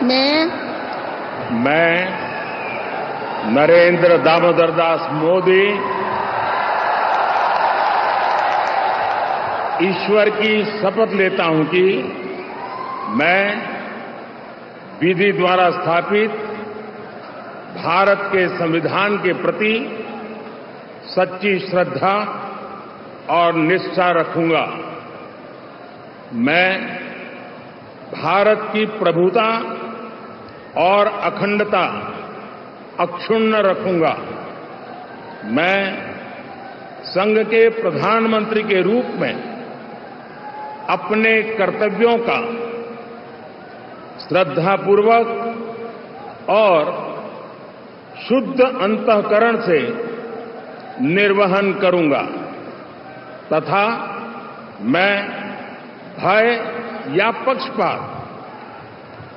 मैं नरेंद्र दामोदर दास मोदी ईश्वर की शपथ लेता हूं कि मैं विधि द्वारा स्थापित भारत के संविधान के प्रति सच्ची श्रद्धा और निष्ठा रखूंगा। मैं भारत की प्रभुता और अखंडता अक्षुण्ण रखूंगा। मैं संघ के प्रधानमंत्री के रूप में अपने कर्तव्यों का श्रद्धापूर्वक और शुद्ध अंतःकरण से निर्वहन करूंगा तथा मैं भय या पक्षपात